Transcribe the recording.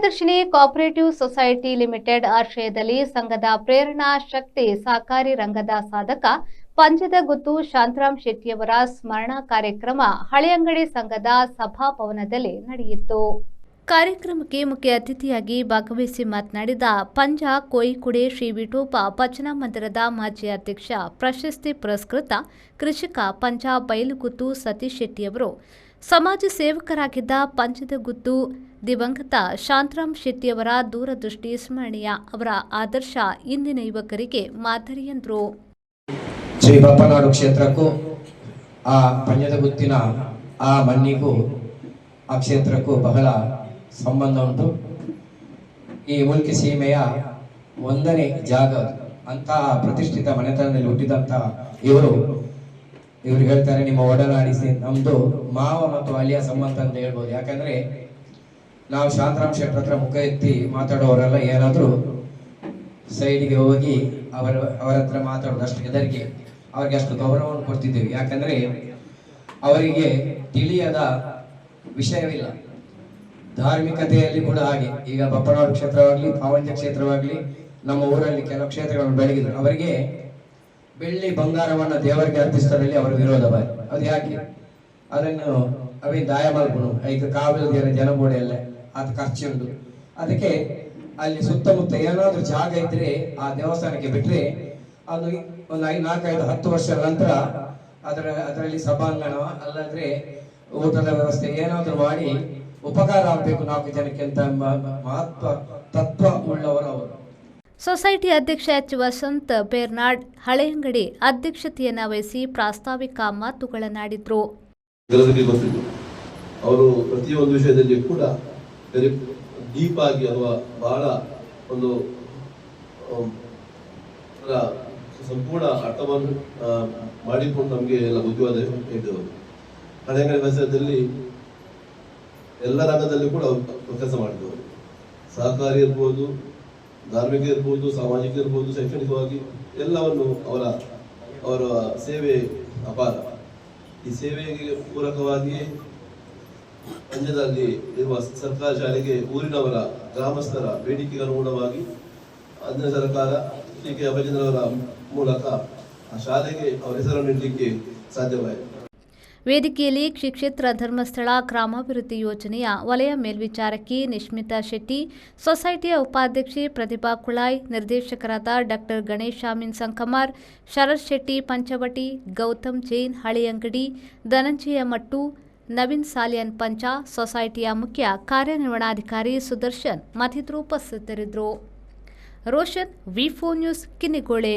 Priyadarshini cooperative society limited ಆಶ್ರಯದಲ್ಲಿ ಸಂಘದ ಪ್ರೇರಣಾ ಶಕ್ತಿ ಸಹಕಾರಿ ರಂಗದ ಸಾಧಕ ಪಂಜದಗುತ್ತು ಶಾಂತರಾಮ್ ಶೆಟ್ಟಿಯವರ ಸ್ಮರಣಾ ಕಾರ್ಯಕ್ರಮ ಹಳೆಯಂಗಡಿ ಸಂಘದ ಸಭಾಭವನದಲ್ಲಿ ನಡೆಯಿತು. ಕಾರ್ಯಕ್ರಮಕ್ಕೆ ಮುಖ್ಯ ಅತಿಥಿಯಾಗಿ ಭಾಗವಹಿಸಿ ಮಾತನಾಡಿದ ಪಂಜ ಕೋಯಿಕುಡೆ ಶ್ರೀ ವಿಠೋಬ ಭಜನಾ ಮಂದಿರದ ಮಾಜಿ ಅಧ್ಯಕ್ಷ ಪ್ರಶಸ್ತಿ ಪುರಸ್ಕೃತ ಕೃಷಿಕ ಪಂಜ ಬೈಲುಗುತ್ತು ಸತೀಶ್ ಶೆಟ್ಟಿಯವರು ಸಮಾಜ ಸೇವಕರಾಗಿದ್ದ ಪಂಜದಗುತ್ತು ದಿವಂಗತ ಶಾಂತರಾಮ್ ಶೆಟ್ಟಿಯವರ ದೂರದೃಷ್ಟಿ ಸ್ಮರಣೀಯ. ಅವರ ಆದರ್ಶ ಇಂದಿನ ಯುವಕರಿಗೆ ಮಾದರಿ ಎಂದರು. ಶ್ರೀ ಬಪ್ಪನಾಡು ಕ್ಷೇತ್ರಕ್ಕೂ ಆ ಪಂಜದಗುತ್ತಿನ ಆ ಮಣ್ಣಿಗೂ ಆ ಕ್ಷೇತ್ರಕ್ಕೂ ಬಹಳ ಸಂಬಂಧ ಉಂಟು. ಈ ಮುಲ್ಕಿ ಸೀಮೆಯ ಒಂದನೇ ಜಾಗ ಅಂತಹ ಪ್ರತಿಷ್ಠಿತ ಮನೆತನದಲ್ಲಿ ಹುಟ್ಟಿದಂತ ಇವರು ಹೇಳ್ತಾರೆ, ನಿಮ್ಮ ಒಡನಾಡಿಸಿ ನಮ್ದು ಮಾವ ಮತ್ತು ಅಳಿಯ ಸಂಬಂಧ ಅಂತ ಹೇಳ್ಬೋದು. ಯಾಕಂದ್ರೆ ನಾವು ಶಾಂತರಾಮ್ ಶೆಟ್ಟರ್ ಹತ್ರ ಮುಖ ಎತ್ತಿ ಮಾತಾಡೋರೆಲ್ಲ ಏನಾದ್ರೂ ಸೈಡ್ಗೆ ಹೋಗಿ ಅವರ ಹತ್ರ ಮಾತಾಡೋದು ಅಷ್ಟು ಹೆದರಿಕೆ, ಅವ್ರಿಗೆ ಅಷ್ಟು ಗೌರವವನ್ನು ಕೊಡ್ತಿದ್ದೇವೆ. ಯಾಕಂದ್ರೆ ಅವರಿಗೆ ತಿಳಿಯದ ವಿಷಯವಿಲ್ಲ. ಧಾರ್ಮಿಕತೆಯಲ್ಲಿ ಕೂಡ ಹಾಗೆ. ಈಗ ಬಪ್ಪನಾಡು ಕ್ಷೇತ್ರವಾಗ್ಲಿ, ಪಾವಂಜ ಕ್ಷೇತ್ರವಾಗ್ಲಿ, ನಮ್ಮ ಊರಲ್ಲಿ ಕೆಲವು ಕ್ಷೇತ್ರಗಳನ್ನು ಬೆಳಗಿದ್ರು. ಅವರಿಗೆ ಬೆಳ್ಳಿ ಬಂಗಾರವನ್ನ ದೇವರಿಗೆ ಅರ್ಪಿಸೋದ್ರಲ್ಲಿ ಅವರ ವಿರೋಧ ಬಾರಿ. ಅದು ಯಾಕೆ? ಅದನ್ನು ಅವೇನು ದಾಯ ಮಾಡ್ಕೊಂಡು ಈಗ ಕಾವಲು ಜನಬೋಡೆಯಲ್ಲ ಅದು ಖರ್ಚುಂಟು. ಅದಕ್ಕೆ ಅಲ್ಲಿ ಸುತ್ತಮುತ್ತ ಏನಾದ್ರೂ ಜಾಗ ಇದ್ರೆ ಆ ದೇವಸ್ಥಾನಕ್ಕೆ ಬಿಟ್ರೆ ಅದು ಒಂದು 4-5, 10 ವರ್ಷದ ನಂತರ ಅದರಲ್ಲಿ ಸಭಾಂಗಣ ಅಲ್ಲಾದ್ರೆ ಊಟದ ವ್ಯವಸ್ಥೆ ಏನಾದ್ರೂ ಮಾಡಿ ಉಪಕಾರ ಆಗಬೇಕು 4 ಜನಕ್ಕೆ ಅಂತ ಮಹತ್ವ ತತ್ವ ಉಳ್ಳವರು ಅವರು. ಸೊಸೈಟಿ ಅಧ್ಯಕ್ಷ ಎಚ್ ವಸಂತ್ ಬೇರ್ನಾಡ್ ಹಳೆಯಂಗಡಿ ಅಧ್ಯಕ್ಷತೆಯನ್ನು ವಹಿಸಿ ಪ್ರಾಸ್ತಾವಿಕ ಮಾತುಗಳನ್ನಾಡಿದ್ರು. ಅವರು ಪ್ರತಿಯೊಂದು ವಿಷಯದಲ್ಲಿ ಕೂಡ ಡೀಪ್ ಆಗಿ ಅಥವಾ ಬಹಳ ಒಂದು ಸಂಪೂರ್ಣ ಅರ್ಥವನ್ನು ಮಾಡಿಕೊಂಡು ನಮಗೆ ಎಲ್ಲ ಬುದ್ಧಿವಾದ ಹೇಳಿದವರು. ಹಳೆಯಂಗಡಿ ಪರಿಸರದಲ್ಲಿ ಎಲ್ಲ ರಂಗದಲ್ಲಿ ಕೂಡ ಕೆಲಸ ಮಾಡಿದವರು. ಸಹಕಾರಿ ಇರ್ಬೋದು, ಧಾರ್ಮಿಕ ಇರ್ಬೋದು, ಸಾಮಾಜಿಕ ಇರ್ಬೋದು, ಶೈಕ್ಷಣಿಕವಾಗಿ ಎಲ್ಲವನ್ನು ಅವರ ಸೇವೆ ಅಪಾರ. ಈ ಸೇವೆಗೆ ಪೂರಕವಾಗಿ ಪಂಜದಲ್ಲಿ ಇರುವ ಸರ್ಕಾರಿ ಶಾಲೆಗೆ ಊರಿನವರ ಗ್ರಾಮಸ್ಥರ ಬೇಡಿಕೆಗೆ ಅನುಗುಣವಾಗಿ ಅಂದಿನ ಸರ್ಕಾರ ಶ್ರೀ ಕೆ ಅಭಯಚಂದ್ರವರ ಮೂಲಕ ಆ ಶಾಲೆಗೆ ಅವರ ಹೆಸರನ್ನು ಇಡಲಿಕ್ಕೆ ಸಾಧ್ಯವಾಯಿತು. ವೇದಿಕೆಯಲ್ಲಿ ಕ್ಷೇತ್ರ ಧರ್ಮಸ್ಥಳ ಗ್ರಾಮಾಭಿವೃದ್ಧಿ ಯೋಜನೆಯ ವಲಯ ಮೇಲ್ವಿಚಾರಕಿ ನಿಶ್ಮಿತಾ ಶೆಟ್ಟಿ, ಸೊಸೈಟಿಯ ಉಪಾಧ್ಯಕ್ಷೆ ಪ್ರತಿಭಾ ಕುಳಾಯ್, ನಿರ್ದೇಶಕರಾದ ಡಾಕ್ಟರ್ ಗಣೇಶ್ ಶಾಮೀನ್ ಸಂಕಮಾರ್, ಶರತ್ ಶೆಟ್ಟಿ ಪಂಚವಟಿ, ಗೌತಮ್ ಜೈನ್ ಹಳೆಯಂಗಡಿ, ಧನಂಜಯ ಮಟ್ಟು, ನವೀನ್ ಸಾಲಿಯನ್ ಪಂಚ, ಸೊಸೈಟಿಯ ಮುಖ್ಯ ಕಾರ್ಯನಿರ್ವಹಣಾಧಿಕಾರಿ ಸುದರ್ಶನ್ ಮತ್ತಿತರರು ಉಪಸ್ಥಿತರಿದ್ದರು. ರೋಷನ್, ವಿ4 ನ್ಯೂಸ್, ಕಿನ್ನಿಗೋಳೆ.